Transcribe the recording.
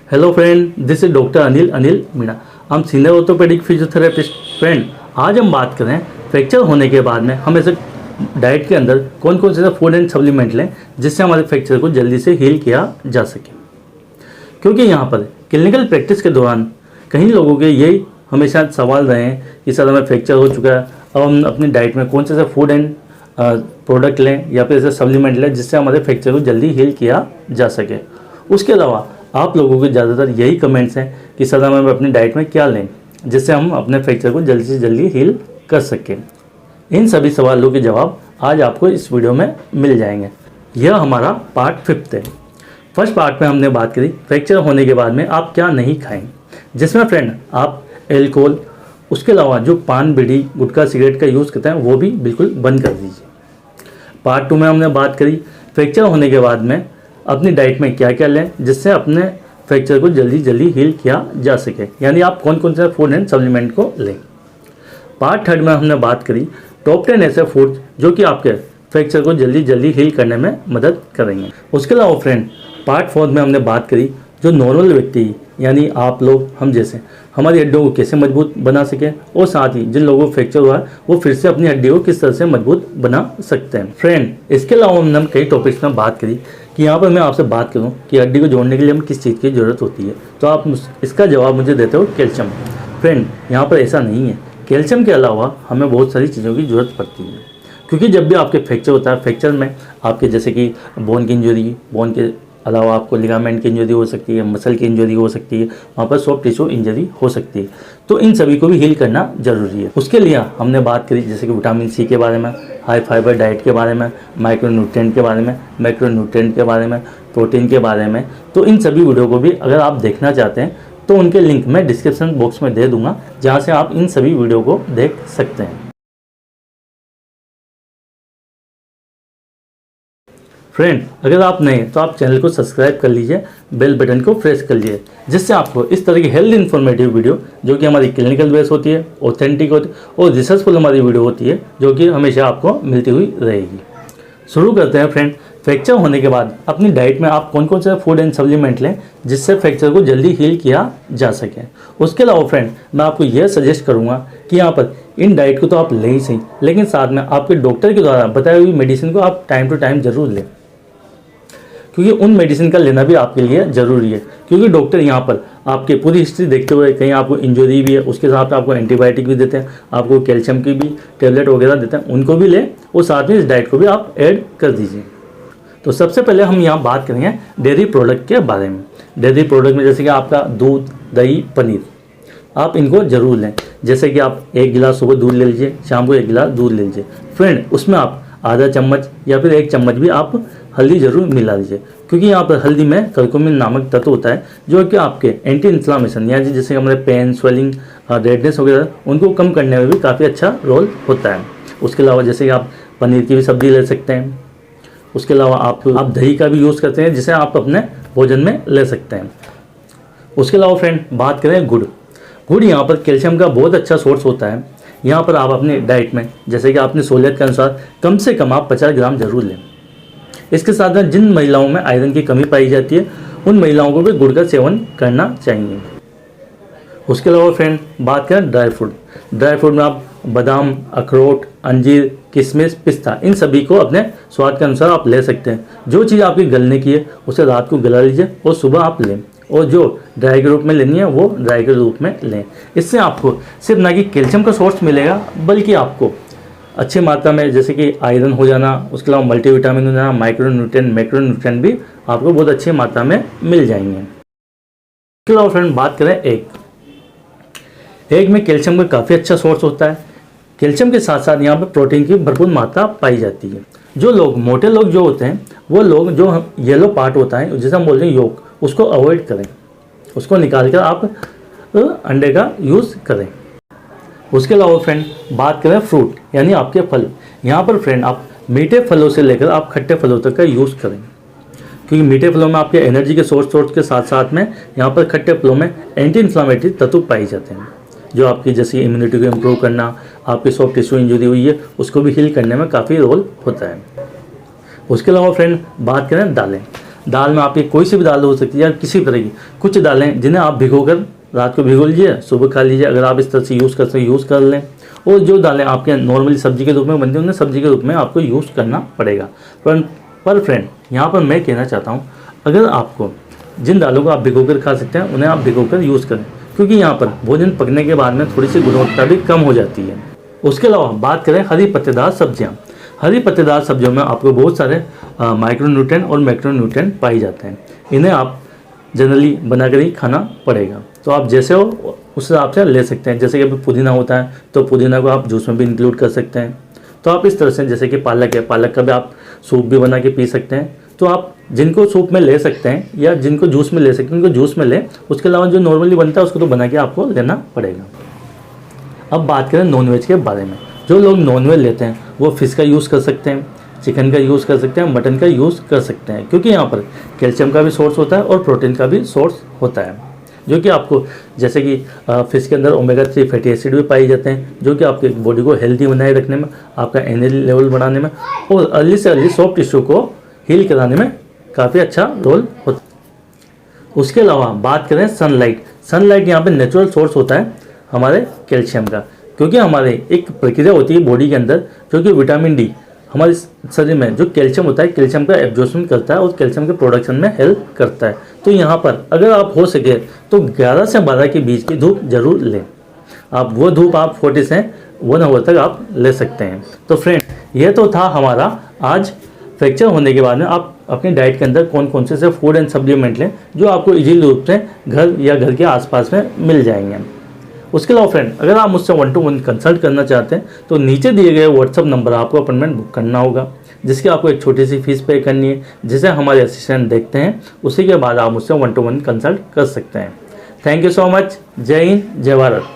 Hello friend, this is doctor Anil Meena. हम senior orthopaedic physiotherapist. Friend, आज हम बात करें फ्रैक्चर होने के बाद में हम ऐसे डाइट के अंदर कौन कौन से फूड एंड सप्लीमेंट लें जिससे हमारे फ्रैक्चर को जल्दी से हील किया जा सके। क्योंकि यहाँ पर क्लिनिकल प्रैक्टिस के दौरान कई लोगों के यही हमेशा सवाल रहे हैं कि सर हमें फ्रैक्चर हो चुका है, अब हम अपनी डाइट में कौन से फूड एंड प्रोडक्ट लें या फिर ऐसे सप्लीमेंट लें जिससे हमारे फ्रैक्चर को जल्दी हील किया जा सके। उसके अलावा आप लोगों के ज़्यादातर यही कमेंट्स हैं कि सर हमें अपनी डाइट में क्या लें जिससे हम अपने फ्रैक्चर को जल्दी से जल्दी हील कर सकें। इन सभी सवालों के जवाब आज आपको इस वीडियो में मिल जाएंगे। यह हमारा पार्ट 5 है। फर्स्ट पार्ट में हमने बात करी फ्रैक्चर होने के बाद में आप क्या नहीं खाएं, जिसमें फ्रेंड आप एल्कोहल, उसके अलावा जो पान, बीड़ी, गुटखा, सिगरेट का यूज़ करते हैं वो भी बिल्कुल बंद कर दीजिए। पार्ट 2 में हमने बात करी फ्रैक्चर होने के बाद में अपनी डाइट में क्या क्या लें जिससे अपने फ्रैक्चर को जल्दी जल्दी हील किया जा सके, यानी आप कौन कौन से फूड एंड सप्लीमेंट को लें। पार्ट 3 में हमने बात करी टॉप 10 ऐसे फूड जो कि आपके फ्रैक्चर को जल्दी जल्दी हील करने में मदद करेंगे। उसके अलावा फ्रेंड पार्ट 4 में हमने बात करी जो नॉर्मल व्यक्ति यानी आप लोग, हम जैसे, हमारी हड्डियों को कैसे मजबूत बना सके और साथ ही जिन लोगों को फ्रैक्चर हुआ है वो फिर से अपनी हड्डियों को किस तरह से मजबूत बना सकते हैं। फ्रेंड, इसके अलावा हमने कई टॉपिक्स में बात करी कि यहाँ पर मैं आपसे बात करूँ कि हड्डी को जोड़ने के लिए हमें किस चीज़ की ज़रूरत होती है, तो आप इसका जवाब मुझे देते हो कैल्शियम। फ्रेंड, यहाँ पर ऐसा नहीं है, कैल्शियम के अलावा हमें बहुत सारी चीज़ों की ज़रूरत पड़ती है। क्योंकि जब भी आपके फ्रैक्चर होता है, फ्रैक्चर में आपके जैसे कि बोन की इंजरी, बोन के अलावा आपको लिगामेंट की इंजरी हो सकती है, मसल की इंजरी हो सकती है, वहाँ पर सॉफ्ट टिश्यू इंजरी हो सकती है, तो इन सभी को भी हील करना जरूरी है। उसके लिए हमने बात करी जैसे कि विटामिन सी के बारे में, हाई फाइबर डाइट के बारे में, माइक्रोन्यूट्रिएंट के बारे में, मैक्रोन्यूट्रिएंट के बारे में, प्रोटीन के बारे में। तो इन सभी वीडियो को भी अगर आप देखना चाहते हैं तो उनके लिंक मैं डिस्क्रिप्शन बॉक्स में दे दूंगा, जहाँ से आप इन सभी वीडियो को देख सकते हैं। फ्रेंड, अगर आप नए हैं तो आप चैनल को सब्सक्राइब कर लीजिए, बेल बटन को प्रेस कर लीजिए, जिससे आपको इस तरह की हेल्थ इन्फॉर्मेटिव वीडियो जो कि हमारी क्लिनिकल बेस होती है, ऑथेंटिक होती है और रिसर्चफुल हमारी वीडियो होती है जो कि हमेशा आपको मिलती हुई रहेगी। शुरू करते हैं फ्रेंड। फ्रैक्चर होने के बाद अपनी डाइट में आप कौन कौन से फूड एंड सप्लीमेंट लें जिससे फ्रैक्चर को जल्दी हील किया जा सके। उसके अलावा फ्रेंड मैं आपको यह सजेस्ट करूँगा कि यहाँ पर इन डाइट को तो आप लें ही सही, लेकिन साथ में आपके डॉक्टर के द्वारा बताई हुई मेडिसिन को आप टाइम टू टाइम जरूर लें, क्योंकि उन मेडिसिन का लेना भी आपके लिए ज़रूरी है। क्योंकि डॉक्टर यहाँ पर आपकी पूरी हिस्ट्री देखते हुए कहीं आपको इंजरी भी है उसके साथ आपको एंटीबायोटिक भी देते हैं, आपको कैल्शियम की भी टेबलेट वगैरह देते हैं, उनको भी लें और साथ में इस डाइट को भी आप ऐड कर दीजिए। तो सबसे पहले हम यहाँ बात करेंगे डेयरी प्रोडक्ट के बारे में। डेयरी प्रोडक्ट में जैसे कि आपका दूध, दही, पनीर, आप इनको ज़रूर लें। जैसे कि आप 1 गिलास सुबह दूध ले लीजिए, शाम को 1 गिलास दूध ले लीजिए। फ्रेंड, उसमें आप आधा चम्मच या फिर 1 चम्मच भी आप हल्दी जरूर मिला लीजिए, क्योंकि यहाँ पर हल्दी में कर्कुमिन नामक तत्व होता है जो कि आपके एंटी इन्फ्लामेशन यानी जैसे हमारे पेन, स्वेलिंग, रेडनेस वगैरह उनको कम करने में भी काफ़ी अच्छा रोल होता है। उसके अलावा जैसे कि आप पनीर की भी सब्जी ले सकते हैं। उसके अलावा आप दही का भी यूज़ करते हैं जिसे आप अपने भोजन में ले सकते हैं। उसके अलावा फ्रेंड बात करें गुड़। गुड़ यहाँ पर कैल्शियम का बहुत अच्छा सोर्स होता है। यहाँ पर आप अपनी डाइट में जैसे कि आपने सहूलियत के अनुसार कम से कम आप 50 ग्राम जरूर लें। इसके साथ में जिन महिलाओं में आयरन की कमी पाई जाती है उन महिलाओं को भी गुड़ का सेवन करना चाहिए। उसके अलावा फ्रेंड बात करें ड्राई फ्रूट। ड्राई फ्रूट में आप बादाम, अखरोट, अंजीर, किशमिश, पिस्ता, इन सभी को अपने स्वाद के अनुसार आप ले सकते हैं। जो चीज़ आपकी गलने की है उसे रात को गला लीजिए और सुबह आप लें, और जो ड्राई के रूप में लेनी है वो ड्राई के रूप में लें। इससे आपको सिर्फ ना कि कैल्शियम का सोर्स मिलेगा बल्कि आपको अच्छी मात्रा में जैसे कि आयरन हो जाना, उसके अलावा मल्टीविटामिन हो जाना, माइक्रोन्यूट्रिएंट, मैक्रोन्यूट्रिएंट भी आपको बहुत अच्छी मात्रा में मिल जाएंगे। इसके अलावा फ्रेंड बात करें एग में कैल्शियम का काफ़ी अच्छा सोर्स होता है। कैल्शियम के साथ साथ यहाँ पर प्रोटीन की भरपूर मात्रा पाई जाती है। जो लोग मोटे लोग जो होते हैं वो लोग जो येलो पार्ट होता है जिसे हम बोलते हैं योक, उसको अवॉइड करें, उसको निकाल कर आप अंडे का यूज़ करें। उसके अलावा फ्रेंड बात करें फ्रूट यानी आपके फल। यहाँ पर फ्रेंड आप मीठे फलों से लेकर आप खट्टे फलों तक का यूज़ करें, क्योंकि मीठे फलों में आपके एनर्जी के सोर्स के साथ साथ में यहाँ पर खट्टे फलों में एंटी इन्फ्लामेटरी तत्व पाए जाते हैं जो आपकी जैसी इम्यूनिटी को इम्प्रूव करना, आपकी सॉफ्ट टिश्यू इंजरी हुई है उसको भी हील करने में काफ़ी रोल होता है। उसके अलावा फ्रेंड बात करें दालें। दाल में आपकी कोई सी भी दाल हो सकती है या किसी तरह की कुछ दालें जिन्हें आप भिगोकर रात को भिगो लीजिए, सुबह खा लीजिए। अगर आप इस तरह से यूज़ कर सकते यूज़ कर लें। और जो दालें आपके नॉर्मली सब्जी के रूप में बनती हैं उन्हें सब्जी के रूप में आपको यूज़ करना पड़ेगा। पर फ्रेंड, यहाँ पर मैं कहना चाहता हूँ, अगर आपको जिन दालों को आप भिगोकर खा सकते हैं उन्हें आप भिगोकर यूज़ करें, क्योंकि यहाँ पर भोजन पकने के बाद में थोड़ी सी गुणवत्ता भी कम हो जाती है। उसके अलावा बात करें हरी पत्तेदार सब्जियाँ। हरी पत्तेदार सब्जियों में आपको बहुत सारे माइक्रोन्यूट्रिएंट और मैक्रोन्यूट्रिएंट पाए जाते हैं। इन्हें आप जनरली बनाकर ही खाना पड़ेगा। तो आप जैसे हो उस हिसाब से ले सकते हैं। जैसे कि अभी पुदीना होता है तो पुदीना को आप जूस में भी इंक्लूड कर सकते हैं। तो आप इस तरह से, जैसे कि पालक है, पालक का भी आप सूप भी बना के पी सकते हैं। तो आप जिनको सूप में ले सकते हैं या जिनको जूस में ले सकते हैं उनको जूस में लें। उसके अलावा जो नॉर्मली बनता है उसको तो बना के आपको लेना पड़ेगा। अब बात करें नॉनवेज के बारे में। जो लोग नॉनवेज लेते हैं वो फिश का यूज़ कर सकते हैं, चिकन का यूज़ कर सकते हैं, मटन का यूज़ कर सकते हैं, क्योंकि यहाँ पर कैल्शियम का भी सोर्स होता है और प्रोटीन का भी सोर्स होता है, जो कि आपको, जैसे कि फिश के अंदर ओमेगा 3 फैटी एसिड भी पाए जाते हैं, जो कि आपके बॉडी को हेल्दी बनाए रखने में, आपका एनर्जी लेवल बढ़ाने में और अर्ली से अर्ली सॉफ्ट टिश्यू को हील कराने में काफ़ी अच्छा रोल होता है। उसके अलावा बात करें सनलाइट यहाँ पर नेचुरल सोर्स होता है हमारे कैल्शियम का, क्योंकि हमारे एक प्रक्रिया होती है बॉडी के अंदर जो कि विटामिन डी हमारे शरीर में जो कैल्शियम होता है, कैल्शियम का एब्जॉर्प्शन करता है और कैल्शियम के प्रोडक्शन में हेल्प करता है। तो यहाँ पर अगर आप हो सके तो 11 से 12 के बीच की धूप जरूर लें। आप वो धूप आप 40 से 1 आवर तक आप ले सकते हैं। तो फ्रेंड, यह तो था हमारा आज फ्रैक्चर होने के बाद में आप अपनी डाइट के अंदर कौन कौन से फूड एंड सप्लीमेंट लें जो आपको इजीली रूप से घर या घर के आसपास में मिल जाएंगे। उसके अलावा फ्रेंड, अगर आप मुझसे 1-to-1 कंसल्ट करना चाहते हैं तो नीचे दिए गए व्हाट्सअप नंबर आपको अपॉइंटमेंट बुक करना होगा, जिसकी आपको एक छोटी सी फीस पे करनी है, जिसे हमारे असिस्टेंट देखते हैं। उसी के बाद आप मुझसे 1-to-1 कंसल्ट कर सकते हैं। Thank you so much. जय हिंद, जय भारत।